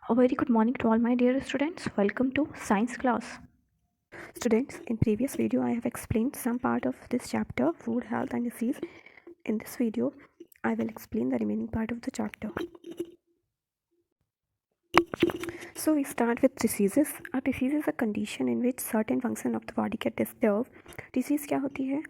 A very good morning to all my dear students. Welcome to science class. Students, in previous video I have explained some part of this chapter, food, health and disease. In this video I will explain the remaining part of the chapter. So we start with diseases. A disease is a condition in which certain function of the body get disturbed. Disease क्या होती है?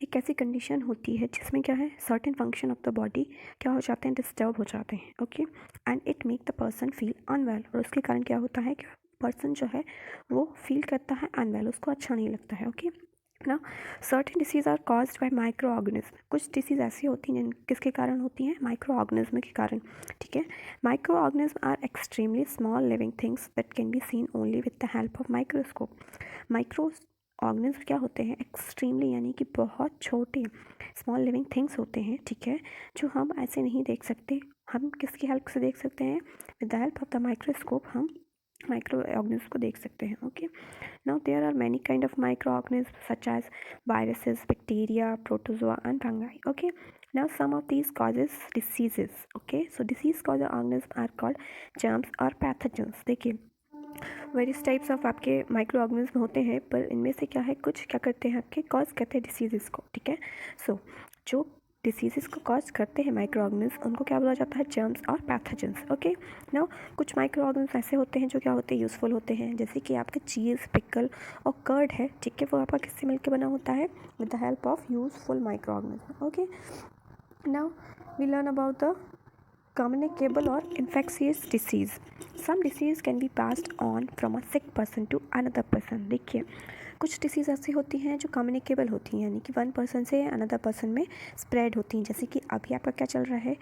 एक ऐसी condition होती है जिसमें क्या है, certain function of the body क्या हो जाते हैं, डिस्टर्ब हो जाते हैं. Okay, and it make the person feel unwell. और उसके कारण क्या होता है कि पर्सन जो है वो फील करता है अनवेल, उसको अच्छा नहीं लगता है. ओके ना, certain disease are caused by micro organism. कुछ डिसीज़ ऐसी होती हैं किसके कारण होती हैं, माइक्रो ऑर्गेनिज्म के कारण. ठीक है, micro organism are extremely small living things that can be seen only with the help of microscope. Micro organism क्या होते हैं, एक्सट्रीमली यानी कि बहुत छोटे स्मॉल लिविंग थिंग्स होते हैं. ठीक है, जो हम ऐसे नहीं देख सकते. हम किसकी हेल्प से देख सकते हैं, with the help of the microscope हम माइक्रो ऑर्गेनिज्म को देख सकते हैं. Okay, now there are many kind of microorganisms such as viruses, bacteria, protozoa and fungi. Okay, now some of these causes diseases. Okay, so disease causing organisms are called germs or pathogens. देखिए various types of आपके micro organism होते हैं, पर इनमें से क्या है, कुछ क्या करते हैं, आपके कॉज करते हैं डिसीज़ को. ठीक है, सो जो डिसीज़ को कॉज करते हैं माइक्रो ऑर्गेनिज्म, उनको क्या बोला जाता है, जर्म्स और पैथोजेंस. ओके, नाउ कुछ माइक्रो ऑर्गेनिज्म ऐसे होते हैं जो क्या होते हैं, यूज़फुल होते हैं. जैसे कि आपका चीज़, पिकल और कर्ड है. ठीक है, वो आपका किससे मिलकर बना होता है, with the help of useful micro organism. Okay, now we learn about the communicable or infectious disease. Some disease can be passed on from a sick person to another person. देखिए कुछ डिसीज़ ऐसी होती हैं जो communicable होती हैं, यानी कि वन पर्सन से अनदर पर्सन में स्प्रेड होती हैं. जैसे कि अभी आपका क्या चल रहा है,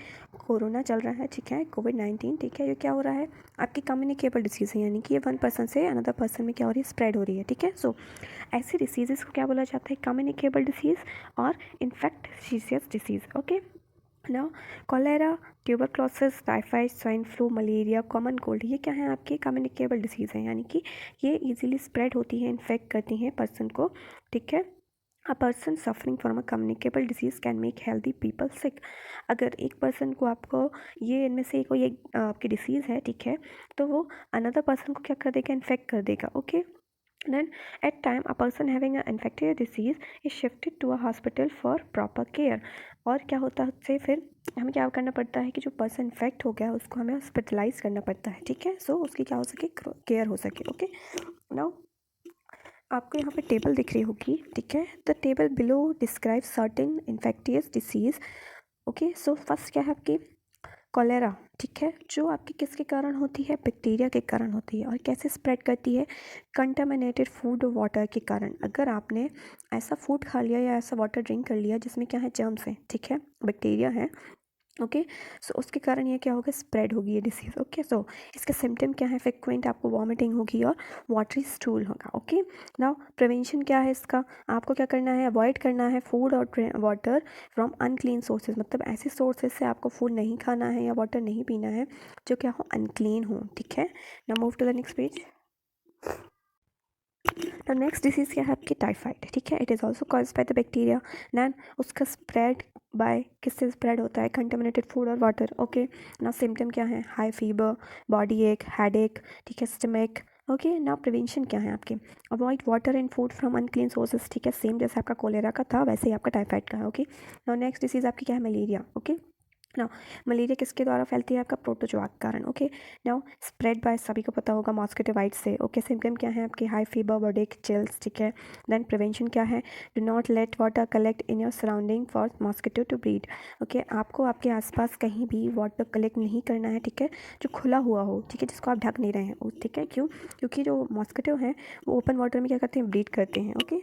कोरोना चल रहा है. ठीक है, कोविड-19. ठीक है, ये क्या हो रहा है, आपकी कम्युनिकेबल डिसीज़ है, यानी कि ये वन पर्सन से अनदर पर्सन में क्या हो रही है, स्प्रेड हो रही है. ठीक है, सो ऐसी डिसीज़ को क्या बोला जाता है, कम्युनिकेबल डिसीज़ और इन्फेक्शियस डिसीज़. ओके, ना cholera, tuberculosis, typhoid, swine flu, malaria, common cold, ये क्या है, आपकी कम्युनिकेबल डिसीज़ है, यानी कि ये इजीली स्प्रेड होती हैं, इन्फेक्ट करती हैं पर्सन को. ठीक है, a person suffering from a communicable disease can make healthy people sick. अगर एक पर्सन को आपको ये इनमें से कोई एक आपकी डिसीज़ है, ठीक है, तो वो अनदर पर्सन को क्या कर देगा, इन्फेक्ट कर देगा. Okay, then at time a person having an infectious disease is shifted to a hospital for proper care. और क्या होता है उससे, फिर हमें क्या करना पड़ता है कि जो पर्सन इन्फेक्ट हो गया उसको हमें हॉस्पिटलाइज करना पड़ता है. ठीक है, सो उसकी क्या हो सके, केयर हो सके. ओके, नाउ आपको यहाँ पे टेबल दिख रही होगी. ठीक है, the table below describe certain infectious disease. Okay, so first क्या है आपकी, कॉलेरा. ठीक है, जो आपकी किसके कारण होती है, बैक्टीरिया के कारण होती है. और कैसे स्प्रेड करती है, कंटामिनेटेड फूड और वाटर के कारण. अगर आपने ऐसा फूड खा लिया या ऐसा वाटर ड्रिंक कर लिया जिसमें क्या है, जर्म्स हैं, ठीक है, बैक्टीरिया है. ओके, सो उसके कारण ये क्या होगा, स्प्रेड होगी ये डिसीज़. ओके, सो इसके सिम्टम क्या है, फ्रिक्वेंट आपको वॉमिटिंग होगी और वाटरी स्टूल होगा. ओके, नाउ प्रिवेंशन क्या है इसका, आपको क्या करना है, अवॉइड करना है फूड और वाटर फ्रॉम अनक्लीन सोर्सेज. मतलब ऐसे सोर्सेज से आपको फूड नहीं खाना है या वाटर नहीं पीना है जो क्या हो, अनक्लीन हो. ठीक है, now move to the next page. तो नेक्स्ट डिसीज़ क्या है आपकी, टाइफाइड. ठीक है, it is also cause by the bacteria. Then उसका स्प्रेड बाय किससे स्प्रेड होता है, कंटेमिनेटेड फूड और वाटर. ओके, ना सिम्टम क्या है, high fever, body ache, headache. ठीक है, स्टमक. ओके, ना प्रिवेंशन क्या है आपके, avoid water and food from unclean sources. ठीक है, सेम जैसे आपका कोलेरा का था वैसे ही आपका टाइफाइड का है. ओके, नाउ नेक्स्ट डिसीज़ आपकी क्या है, मलेरिया. ओके, नाउ मलेरिया किसके द्वारा फैलती है, आपका प्रोटोजोआ के कारण. ओके, नाउ स्प्रेड बाय, सभी को पता होगा, मॉस्किटो बाइट से. ओके, सिम्टम क्या है आपके, हाई फीवर, बॉडी चिल्स. ठीक है, देन प्रिवेंशन क्या है, do not let water collect in your surrounding for mosquito to breed. Okay, आपको आपके आसपास कहीं भी वाटर कलेक्ट नहीं करना है. ठीक है, जो खुला हुआ हो. ठीक है, जिसको आप ढक नहीं रहे हैं. ठीक है, क्यों, क्योंकि जो मॉस्किटो हैं वो ओपन वाटर में क्या करते हैं, ब्रीड करते हैं. ओके,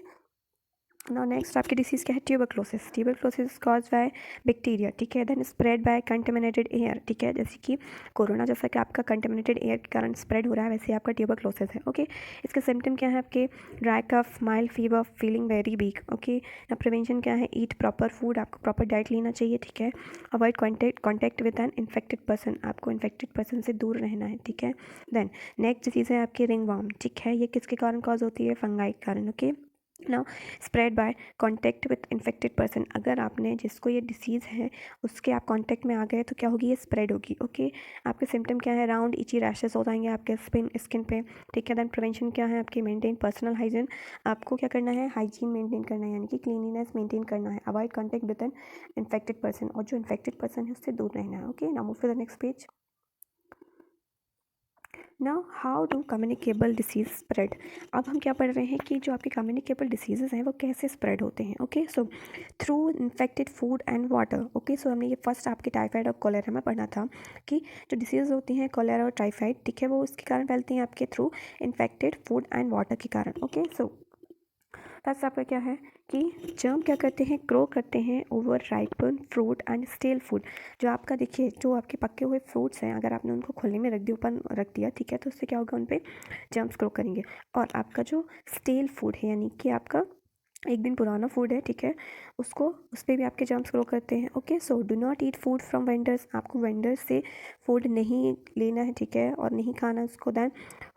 नाउ नेक्स्ट आपकी डिसीज़ क्या है, tuberculosis. Tuberculosis cause by bacteria. ठीक है, then spread by contaminated air. ठीक है, जैसे कि कोरोना जैसा कि आपका कंटेमिनेटेड एयर के कारण स्प्रेड हो रहा है, वैसे आपका ट्यूबरक्लोसिस है. ओके, इसके सिम्टम क्या है आपके, dry cough, mild fever, feeling very weak. Okay, ना प्रिवेंशन क्या है, ईट प्रॉपर फूड, आपको प्रॉपर डाइट लेना चाहिए. ठीक है, avoid contact with an infected person, आपको इन्फेक्टेड पर्सन से दूर रहना है. ठीक है, देन नेक्स्ट डिसीज़ है आपकी रिंग वर्म. ठीक है, ये किसके कारण कॉज होती है, फंगाई के कारण. Okay, now spread by contact with infected person, अगर आपने जिसको ये डिसीज़ है उसके आप कांटेक्ट में आ गए तो क्या होगी, ये स्प्रेड होगी। ओके, आपके सिम्टम क्या है, राउंड इची रैशेस हो जाएंगे आपके स्किन पे, ठीक है। देन प्रिवेंशन क्या है आपकी, मेंटेन पर्सनल हाइजीन, आपको क्या करना है, हाइजीन मेंटेन करना है, यानी कि क्लीनिनेस मेंटेन करना है। Avoid contact with an infected person, और जो इन्फेक्टेड पर्सन है उससे दूर रहना है। Okay, now move to the next page. Now how do communicable disease spread, अब हम क्या पढ़ रहे हैं कि जो आपके कम्युनिकेबल डिसीज़ेज़ हैं वो कैसे स्प्रेड होते हैं। Okay, so through infected food and water. Okay, so हमने ये फर्स्ट आपके टाइफाइड और कोलेरा में पढ़ा था कि जो डिसीज़ होती हैं कोलेरा और टाइफाइड, ठीक है, वो उसके कारण फैलती हैं आपके through infected food and water के कारण। ओके, सो फर्स्ट आपका क्या है कि जर्म क्या करते हैं, ग्रो करते हैं over ripen fruit and stele food. जो आपका देखिए, जो आपके पके हुए फ्रूट्स हैं, अगर आपने उनको खुले में रख दिया, ठीक है, तो उससे क्या होगा, उन पर जर्म्स ग्रो करेंगे। और आपका जो स्टेल फूड है, यानी कि आपका एक दिन पुराना फूड है, ठीक है, उसको उस पर भी आपके जर्म्स ग्रो करते हैं। Okay, so do not eat food from vendors, आपको वेंडर्स से फूड नहीं लेना है, ठीक है, और नहीं खाना उसको। Then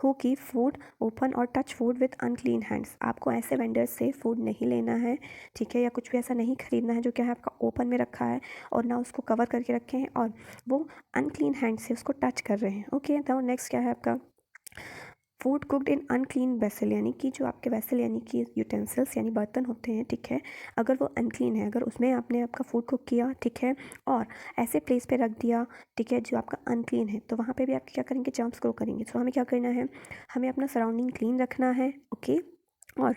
who keep food open और touch food with unclean hands, आपको ऐसे वेंडर्स से फूड नहीं लेना है, ठीक है, या कुछ भी ऐसा नहीं खरीदना है जो क्या है आपका ओपन में रखा है और ना उसको कवर करके रखे हैं और वो अनक्लीन हैंड से उसको टच कर रहे हैं। ओके, तो नेक्स्ट क्या है आपका, food cooked in unclean vessel, यानी कि जो आपके वेसल यानी कि यूटेंसिल्स यानी बर्तन होते हैं, ठीक है, अगर वो अनक्लीन है, अगर उसमें आपने आपका फूड कुक किया, ठीक है, और ऐसे प्लेस पे रख दिया, ठीक है, जो आपका अनक्लीन है, तो वहाँ पे भी आपके क्या करेंगे, जर्म्स ग्रो करेंगे। सो हमें क्या करना है, हमें अपना सराउंडिंग क्लीन रखना है। ओके, और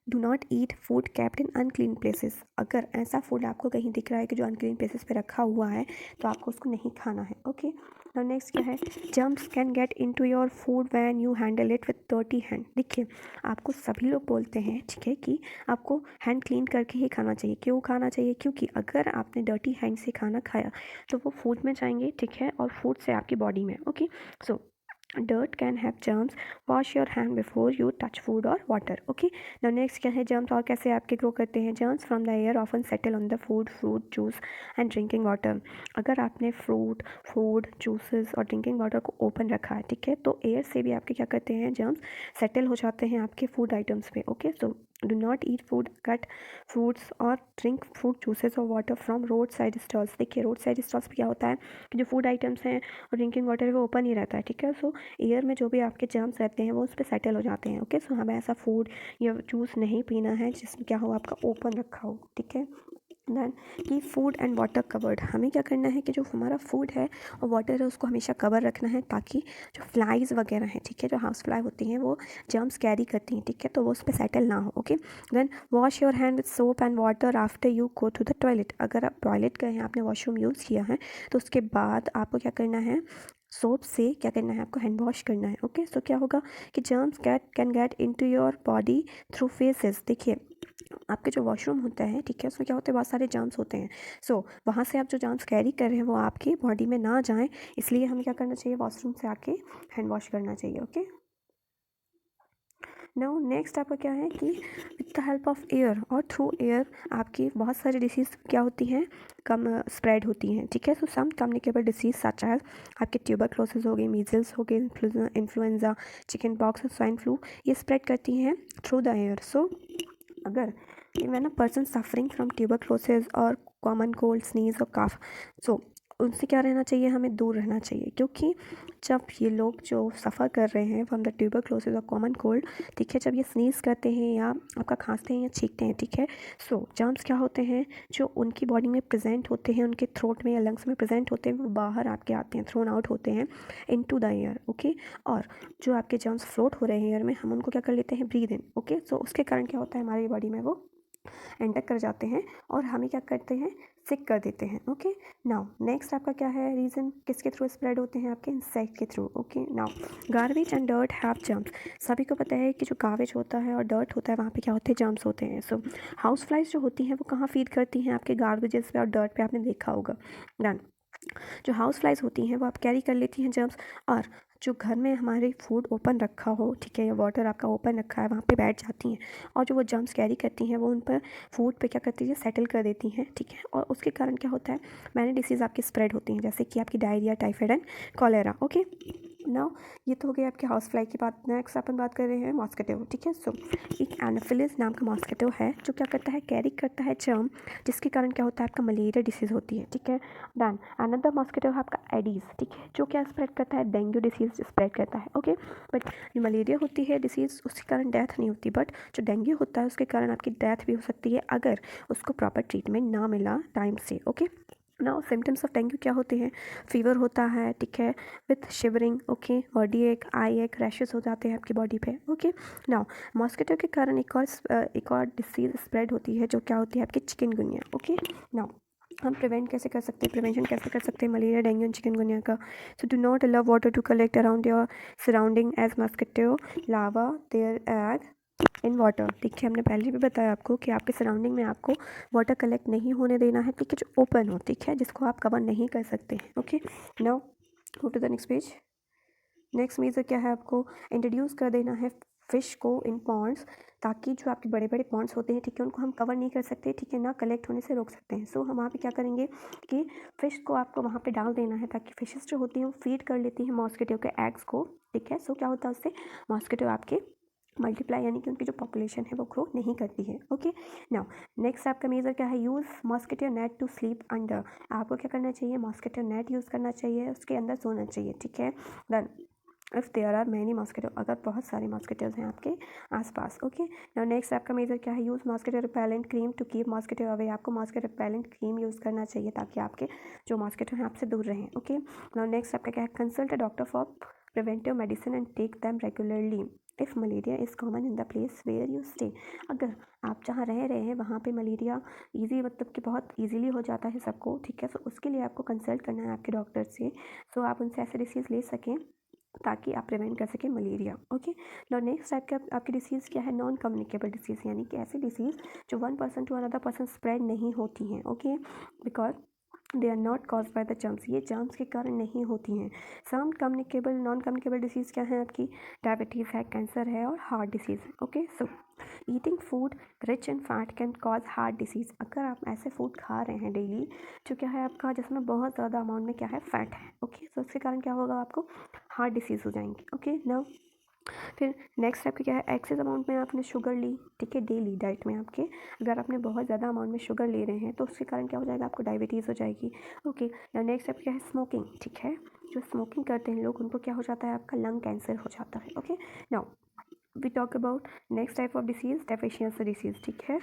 do not eat food capped in unclean places, अगर ऐसा फूड आपको कहीं दिख रहा है कि जो अनक्लीन प्लेसेस पे रखा हुआ है तो आपको उसको नहीं खाना है। ओके, नाउ नेक्स्ट क्या है, germs can get into your food when you handle it with dirty hand. देखिए, आपको सभी लोग बोलते हैं, ठीक है, कि आपको हैंड क्लीन करके ही खाना चाहिए। क्यों खाना चाहिए, क्योंकि अगर आपने डर्टी हैंड से खाना खाया तो वो फूड में जाएंगे, ठीक है, और फूड से आपकी बॉडी में। Okay, so dirt can have germs, wash your hand before you touch food or water. Okay, now next क्या है, germs और कैसे आपके ग्रो करते हैं, germs from the air often settle on the food, fruit, juice and drinking water। अगर आपने fruit, food, juices और ड्रिंकिंग वाटर को ओपन रखा है, ठीक है, तो एयर से भी आपके क्या करते हैं, जर्म्स सेटल हो जाते हैं आपके फूड आइटम्स पे। Okay, so do not eat food cut fruits और ड्रिंक फ्रूट जूसेस और water from road side stalls. देखिए, रोड साइड स्टॉल्स पे क्या होता है कि जो फूड आइटम्स हैं और ड्रिंकिंग वाटर है वो ओपन ही रहता है, ठीक है, सो एयर में जो भी आपके जर्म्स रहते हैं वो उस पर सेटल हो जाते हैं। ओके, सो हमें ऐसा फूड या जूस नहीं पीना है जिसमें क्या हो, आपका ओपन रखा हो, ठीक है। देन कि फूड एंड वाटर कवर्ड, हमें क्या करना है कि जो हमारा फूड है और वाटर है उसको हमेशा कवर रखना है, ताकि जो फ्लाइज वगैरह हैं, ठीक है, जो हाउस फ्लाई होती हैं वो जर्म्स कैरी करती हैं, ठीक है, तो वो उस पर सेटल ना हो। Okay, then wash your hand with soap and water after you go to the toilet, अगर आप टॉयलेट गए हैं, आपने वॉशरूम यूज़ किया है, तो उसके बाद आपको क्या करना है, सोप से क्या करना है, आपको हैंड वॉश करना है। ओके, सो क्या होगा कि germs can get into your body through faces. देखिए, आपके जो वॉशरूम होता है, ठीक है, उसमें क्या होते हैं, बहुत सारे जर्म्स होते हैं। सो वहाँ से आप जो जर्म्स कैरी कर रहे हैं वो आपकी बॉडी में ना जाएं, इसलिए हमें क्या करना चाहिए, वॉशरूम से आके हैंड वॉश करना चाहिए। ओके, नाउ नेक्स्ट आपका क्या है कि with the help of air और थ्रू एयर आपकी बहुत सारी डिसीज़ क्या होती हैं, कम स्प्रेड होती हैं, ठीक है। सो सम कम्युनिकेबल डिसीज सच एज आपके ट्यूबरक्लोसिस हो गई, मीजल्स हो गए, influenza, chicken pox, swine flu, ये स्प्रेड करती हैं थ्रू द एयर। सो अगर when a person suffering from tuberculosis और कॉमन कोल्ड, स्नीज और कफ, सो उनसे क्या रहना चाहिए, हमें दूर रहना चाहिए, क्योंकि जब ये लोग जो सफ़र कर रहे हैं फ्रॉम द ट्यूबरक्लोसिस और कॉमन कोल्ड, ठीक है, जब ये स्नीज़ करते हैं या आपका खांसते हैं या छींकते हैं, ठीक है, सो जर्म्स क्या होते हैं जो उनकी बॉडी में प्रेजेंट होते हैं, उनके थ्रोट में या लंग्स में प्रेजेंट होते हैं, वो बाहर आपके आते हैं, थ्रोन आउट होते हैं इनटू द एयर। ओके, और जो आपके जर्म्स फ्लोट हो रहे हैं एयर में, हम उनको क्या कर लेते हैं, ब्रीद इन। ओके, सो उसके कारण क्या होता है, हमारी बॉडी में वो एंटर कर जाते हैं और हमें क्या करते हैं, सिक कर देते हैं। ओके, नाउ नेक्स्ट आपका क्या है, रीज़न किसके थ्रू स्प्रेड होते हैं, आपके इंसेक्ट के through. Okay, now garbage and dirt have germs, सभी को पता है कि जो गार्बेज होता है और डर्ट होता है वहाँ पे क्या होते हैं, जर्म्स होते हैं। सो हाउस फ्लाइज जो होती हैं वो कहाँ फीड करती हैं, आपके गार्बेजेस पे और डर्ट पे, आपने देखा होगा। डन, जो हाउस फ्लाइज होती हैं वो आप कैरी कर लेती हैं जर्म्स, और जो घर में हमारे फूड ओपन रखा हो, ठीक है, या वाटर आपका ओपन रखा है, वहाँ पे बैठ जाती हैं और जो वो जर्म्स कैरी करती हैं वो उन पर फूड पे क्या करती है, सेटल कर देती हैं, ठीक है, और उसके कारण क्या होता है, मैनी डिसीज़ आपकी स्प्रेड होती हैं, जैसे कि आपकी diarrhoea, typhoid and cholera. Okay, now ये तो हो गया आपके हाउस फ्लाई की बात। नेक्स्ट अपन बात कर रहे हैं मॉस्किटो, ठीक है। सो एक एनोफिलिस नाम का मॉस्किटो है जो क्या करता है, कैरी करता है जर्म, जिसके कारण क्या होता है आपका मलेरिया डिसीज़ होती है, ठीक है। देन अनदर मॉस्किटो है आपका एडीज, ठीक है, जो क्या स्प्रेड करता है, डेंगू डिसीज़ स्प्रेड करता है, ओके। बट जो मलेरिया होती है डिसीज़, उसके कारण डेथ नहीं होती, बट जो डेंगू होता है उसके कारण आपकी डेथ भी हो सकती है अगर उसको प्रॉपर ट्रीटमेंट ना मिला टाइम से, okay. Now symptoms of dengue क्या होते हैं, फीवर होता है, ठीक है, विथ शिवरिंग, ओके, बॉडी एक, आई एक, रैशेस हो जाते हैं आपकी बॉडी पे, ओके। नाउ मॉस्किटो के कारण एक और डिसीज़ स्प्रेड होती है जो क्या होती है आपकी चिकनगुनिया, ओके। नाउ हम प्रिवेंट कैसे कर सकते हैं, प्रिवेंशन कैसे कर सकते हैं मलेरिया, डेंगू एंड चिकनगुनिया का। So do not allow water to collect around your surrounding as mosquito larva their egg in water, ठीक है। हमने पहले भी बताया आपको कि आपके सराउंडिंग में आपको वाटर कलेक्ट नहीं होने देना है, ठीक है, जो ओपन हो, ठीक है, जिसको आप कवर नहीं कर सकते हैं, okay. Now go to the next page. Next measure क्या है, आपको इंट्रोड्यूस कर देना है फ़िश को इन पॉन्ड्स, ताकि जो आपके बड़े बड़े पॉन्ड्स होते हैं, ठीक है, उनको हम कवर नहीं कर सकते, ठीक है, ना कलेक्ट होने से रोक सकते हैं। सो हम वहाँ पे क्या करेंगे कि फ़िश को आपको वहाँ पे डाल देना है, ताकि फ़िशेस जो होती हैं वो फीड कर लेती हैं मॉस्किटो के एग्स को, ठीक है। सो क्या होता है उससे, मॉस्किटो आपके मल्टीप्लाई यानी कि उनकी जो पॉपुलेशन है वो ग्रो नहीं करती है, ओके। नाउ नेक्स्ट आपका मेजर क्या है, use mosquito net to sleep under. आपको क्या करना चाहिए, मॉस्किटो नेट यूज़ करना चाहिए, उसके अंदर सोना चाहिए, ठीक है। Then if there are many mosquito, अगर बहुत सारे मॉस्किटोज़ हैं आपके आसपास, ओके। नाउ नेक्स्ट आपका मेजर क्या है, use mosquito repellent cream to keep mosquito away. आपको मॉस्किटो रिपेलेंट क्रीम यूज़ करना चाहिए ताकि आपके जो मॉस्किटो हैं आपसे दूर रहें, ओके। नाउ नेक्स्ट आपका क्या है, consult a doctor for preventive medicine and take them regularly if malaria is common in the place where you stay. अगर आप जहाँ रह रहे हैं वहाँ पे मलेरिया ईजी, मतलब कि बहुत ईजीली हो जाता है सबको, ठीक है। सो उसके लिए आपको कंसल्ट करना है आपके डॉक्टर से, सो आप उनसे ऐसे डिसीज़ ले सकें ताकि आप प्रिवेंट कर सकें malaria, okay. Now next type का आपकी डिसीज़ क्या है, नॉन कम्युनिकेबल डिसीज़, यानी कि ऐसी डिसीज़ जो one person to another person spread नहीं होती हैं, okay, because they are not cause by the germs, ये जर्म्स के कारण नहीं होती हैं। Some communicable non communicable disease क्या है आपकी, डायबिटीज़ है, कैंसर है और हार्ट डिसीज़ है, okay. So eating food rich in fat can cause heart disease. अगर आप ऐसे फूड खा रहे हैं डेली जो क्या है आपका, जिसमें बहुत ज़्यादा अमाउंट में क्या है, फैट है, ओके, तो उसके कारण क्या होगा, आपको हार्ट डिसीज़ हो जाएंगी, ओके। नाउ फिर नेक्स्ट आपके क्या है, एक्सेस अमाउंट में आपने शुगर ली, ठीक है, डेली डाइट में आपके अगर आपने बहुत ज़्यादा अमाउंट में शुगर ले रहे हैं तो उसके कारण क्या हो जाएगा, आपको डायबिटीज़ हो जाएगी, ओके। नेक्स्ट आप क्या है, स्मोकिंग, ठीक है, जो स्मोकिंग करते हैं लोग उनको क्या हो जाता है, आपका लंग कैंसर हो जाता है, okay. Now we talk about next type of disease, deficiency disease, ठीक है।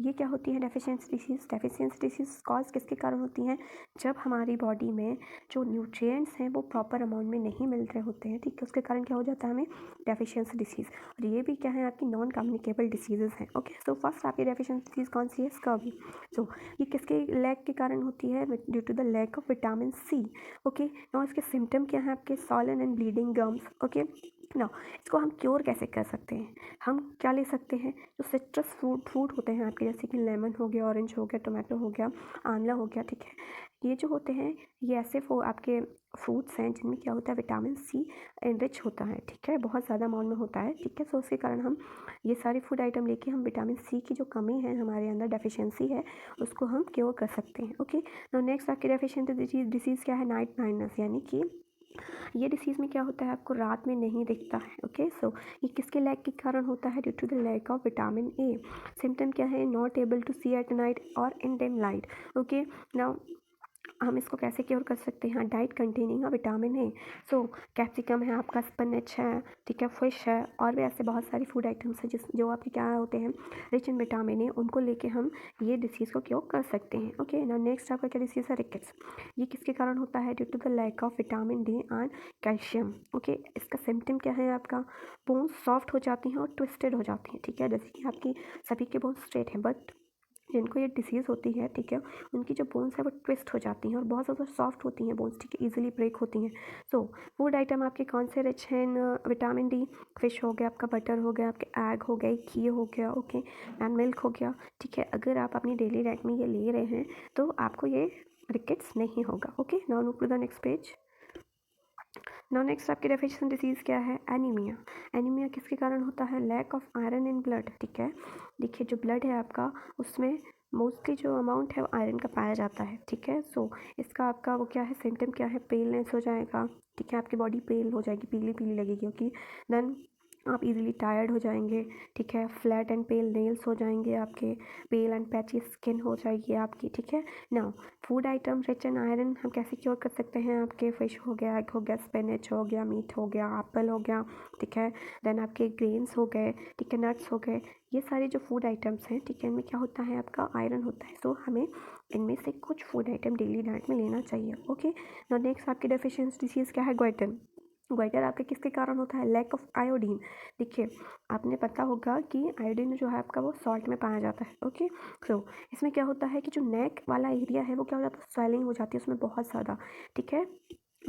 ये क्या होती है deficiency disease, deficiency disease cause किसके कारण होती हैं, जब हमारी बॉडी में जो न्यूट्रिएंट्स हैं वो प्रॉपर अमाउंट में नहीं मिल रहे होते हैं, ठीक है, उसके कारण क्या हो जाता है हमें डेफिशिएंसी डिसीज़। और ये भी क्या है, आपकी नॉन कम्युनिकेबल डिसीजेज़ हैं, ओके। सो फर्स्ट आपकी डेफिशिएंसी डिसीज़ कौन सी है, स्कर्वी। सो ये किसके लैक के कारण होती है, due to the lack of vitamin C, okay. Now इसके सिम्टम क्या है आपके, swollen and bleeding gums, okay. Now इसको हम क्योर कैसे कर सकते हैं, हम क्या ले सकते हैं, जो सिट्रस फ्रूट होते हैं आपके, जैसे कि लेमन हो गया, ऑरेंज हो गया, टोमेटो हो गया, आंवला हो गया, ठीक है, ये जो होते हैं ये ऐसे आपके फ्रूट्स हैं जिनमें क्या होता है, विटामिन सी एनरिच होता है, ठीक है, बहुत ज़्यादा अमाउंट में होता है, ठीक है। सो उसके कारण हम ये सारे फूड आइटम लेके हम विटामिन सी की जो कमी है हमारे अंदर, डेफिशिएंसी है, उसको हम क्योर कर सकते हैं, ओके। नाउ नेक्स्ट आपकी डेफिशिएंसी डिसीज़ क्या है, नाइट ब्लाइंडनेस, यानी कि ये डिसीज़ में क्या होता है, आपको रात में नहीं दिखता है, ओके। सो ये किसके लैक के कारण होता है, due to the lack of vitamin A. Symptom क्या है, not able to see at night और in dim light, okay. Now हम इसको कैसे क्योर कर सकते हैं, diet containing vitamin A. So capsicum है आपका, स्पिनच है, ठीक है, फिश है, और भी ऐसे बहुत सारी फूड आइटम्स हैं जो आपके क्या होते हैं, रिच इन विटामिन ए, उनको लेके हम ये डिसीज़ को क्योर कर सकते हैं, ओके। ना नेक्स्ट आपका क्या डिसीज़ है, रिकेट्स। ये किसके कारण होता है, due to the lack of vitamin D and calcium, okay. इसका सिम्टम क्या है आपका, बोन्स सॉफ्ट हो जाती हैं और ट्विस्टेड हो जाती हैं, ठीक है, जैसे कि आपकी सभी के बोन्स स्ट्रेट हैं, बट जिनको ये डिसीज़ होती है, ठीक है, उनकी जो बोन्स है वो ट्विस्ट हो जाती हैं और बहुत ज़्यादा सॉफ्ट होती हैं बोन्स, ठीक है, ईजिली ब्रेक होती हैं। सो फूड आइटम आपके कौन से रिच हैं इन विटामिन डी, फिश हो गया आपका, बटर हो गया आपके, एग हो गए, घी हो गया, ओके, एंड मिल्क हो गया, ठीक है। अगर आप अपनी डेली डाइट में ये ले रहे हैं तो आपको ये रिकेट्स नहीं होगा, okay. Now move to the next page. Now next आपकी डेफिशिएंसी डिसीज़ क्या है, एनीमिया। एनीमिया किसके कारण होता है, lack of iron in blood, ठीक है। देखिए जो ब्लड है आपका उसमें मोस्टली जो अमाउंट है वो आयरन का पाया जाता है, ठीक है। सो इसका आपका वो क्या है, सिम्टम क्या है, पेलनेस हो जाएगा, ठीक है, आपकी बॉडी पेल हो जाएगी, पीली पीली लगेगी, ओके। देन आप इजीली टायर्ड हो जाएंगे, ठीक है। फ्लैट एंड पेल नेल्स हो जाएंगे आपके, पेल एंड पैची स्किन हो जाएगी आपकी, ठीक है। Now food item rich in iron हम कैसे क्योर कर सकते हैं, आपके फिश हो गया, एग हो गया, स्पिनच हो गया, मीट हो गया, एप्पल हो गया, ठीक है। देन आपके ग्रेन्स हो गए, ठीक है, नट्स हो गए, ये सारे जो फूड आइटम्स हैं, ठीक है, इनमें क्या होता है, आपका आयरन होता है। सो हमें इनमें से कुछ फूड आइटम डेली डाइट में लेना चाहिए, ओके। नाउ नेक्स्ट आपकी डेफिशिएंसी डिसीज़ क्या है, ग्वाइटन। ग्वाइटर आपके किसके कारण होता है, लैक ऑफ आयोडीन। देखिए आपने पता होगा कि आयोडीन जो है आपका वो सॉल्ट में पाया जाता है, ओके। सो इसमें क्या होता है कि जो नेक वाला एरिया है वो क्या हो जाता है, स्वेलिंग हो जाती है उसमें बहुत ज़्यादा, ठीक है,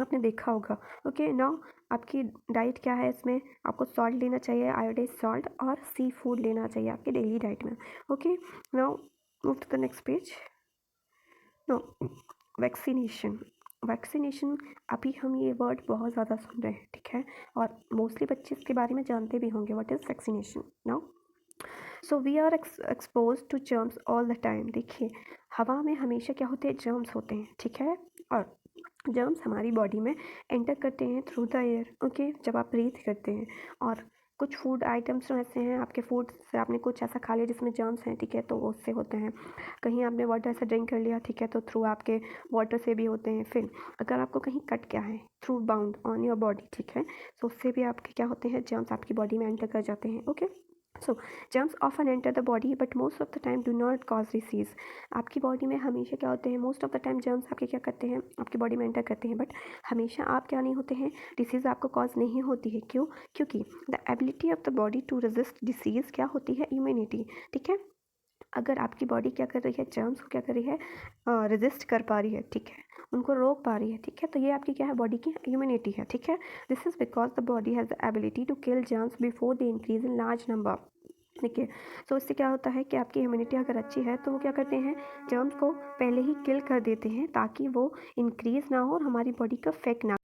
आपने देखा होगा, ओके। नाउ आपकी डाइट क्या है, इसमें आपको सॉल्ट लेना चाहिए, आयोडाइज सॉल्ट, और सी फूड लेना चाहिए आपके डेली डाइट में, okay. Now move to the next page. No vaccination. Vaccination अभी हम ये वर्ड बहुत ज़्यादा सुन रहे हैं, ठीक है, और मोस्टली बच्चे इसके बारे में जानते भी होंगे, what is vaccination. Now so we are expose to germs all the time. देखिए हवा में हमेशा क्या होते हैं, जर्म्स होते हैं, ठीक है, और जर्म्स हमारी बॉडी में एंटर करते हैं थ्रू द एयर, ओके, जब आप ब्रीथ करते हैं। और कुछ फूड आइटम्स जो ऐसे हैं, आपके फूड से आपने कुछ ऐसा खा लिया जिसमें जर्म्स हैं, ठीक है, तो वो उससे होते हैं। कहीं आपने वाटर से ड्रिंक कर लिया, ठीक है, तो थ्रू आपके वाटर से भी होते हैं। फिर अगर आपको कहीं कट गया है through bound on your body, ठीक है, तो उससे भी आपके क्या होते हैं, जर्म्स आपकी बॉडी में एंटर कर जाते हैं, okay. So germs often enter the body but most of the time do not cause disease. आपकी बॉडी में हमेशा क्या होते हैं, most of the time germs आपके क्या करते हैं, आपकी बॉडी में एंटर करते हैं, बट हमेशा आप क्या नहीं होते हैं, डिसीज़ आपको कॉज नहीं होती है। क्यों, क्योंकि the ability of the body to resist disease क्या होती है, इम्यूनिटी, ठीक है। अगर आपकी बॉडी क्या कर रही है, जर्म्स को क्या कर रही है, रेजिस्ट कर पा रही है, ठीक है, उनको रोक पा रही है, ठीक है, तो ये आपकी क्या है, बॉडी की इम्यूनिटी है, ठीक है। This is because the body has the ability to kill germs before they increase in large number, ठीक है। सो इससे क्या होता है कि आपकी इम्यूनिटी अगर अच्छी है तो वो क्या करते हैं, जर्म्स को पहले ही किल कर देते हैं ताकि वो इंक्रीज़ ना हो और हमारी बॉडी का इफेक्ट ना।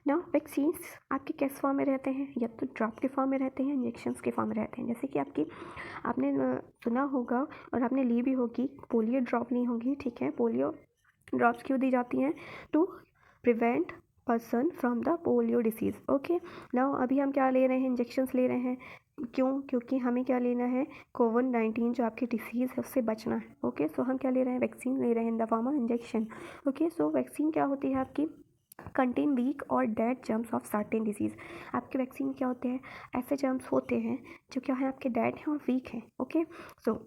नाउ वैक्सीन्स आपके किस फॉर्म में रहते हैं, या तो ड्रॉप के फॉर्म में रहते हैं, इंजेक्शंस के फॉर्म में रहते हैं। जैसे कि आपकी आपने सुना होगा और आपने ली भी होगी, पोलियो ड्रॉप ली होगी, ठीक है। पोलियो ड्रॉप्स क्यों दी जाती हैं, to prevent person from the polio disease, okay. Now अभी हम क्या ले रहे हैं, इंजेक्शंस ले रहे हैं, क्यों, क्योंकि हमें क्या लेना है, कोविड-19 जो आपकी डिसीज़ है उससे बचना है, ओके। सो हम क्या ले रहे हैं, वैक्सीन ले रहे हैं in the form of injection, okay. So vaccine क्या होती है आपकी, कंटेन वीक और dead germs of certain disease. आपके वैक्सीन क्या होते हैं, ऐसे जर्म्स होते हैं जो क्या है, आपके डेड हैं और वीक हैं, okay. So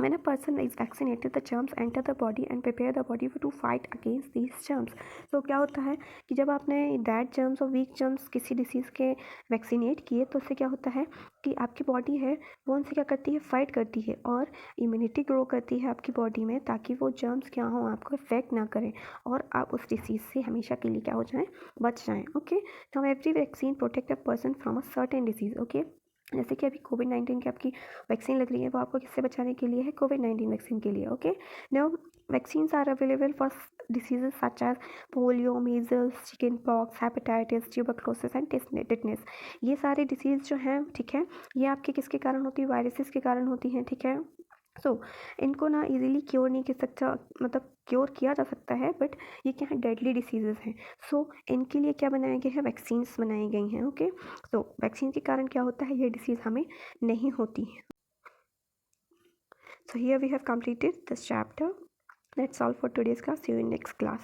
when a person is vaccinated the germs enter the body and prepare the body to fight against these germs। तो क्या होता है कि जब आपने डेड जर्म्स और वीक जर्म्स किसी डिसीज़ के वैक्सीनेट किए तो उससे क्या होता है कि आपकी बॉडी है वो उनसे क्या करती है, फाइट करती है और इम्यूनिटी ग्रो करती है आपकी बॉडी में, ताकि वो जर्म्स क्या हों, आपको इफेक्ट ना करें और आप उस डिसीज़ से हमेशा के लिए क्या हो जाएं, बच जाएं, okay. Now every vaccine protect a person from a certain disease, okay. जैसे कि अभी कोविड-19 की आपकी वैक्सीन लग रही है, वो आपको किससे बचाने के लिए है, कोविड-19 वैक्सीन के लिए, okay. Now vaccines are available for diseases such as polio, measles, chicken pox, hepatitis, tuberculosis and tetanus. ये सारे डिसीज़ जो हैं, ठीक है, ये आपके किसके कारण होती है, वायरसेस के कारण होती हैं, ठीक है। सो इनको ना इजीली क्योर नहीं कर सकता, मतलब क्योर किया जा सकता है, बट ये क्या है, डेडली डिसीजेज़ हैं। सो इनके लिए क्या बनाए गए हैं, वैक्सीन्स बनाई गई हैं, ओके। सो वैक्सीन के कारण क्या होता है, ये डिसीज़ हमें नहीं होती है। So here we have completed this chapter. That's all for today's class. See you in next class.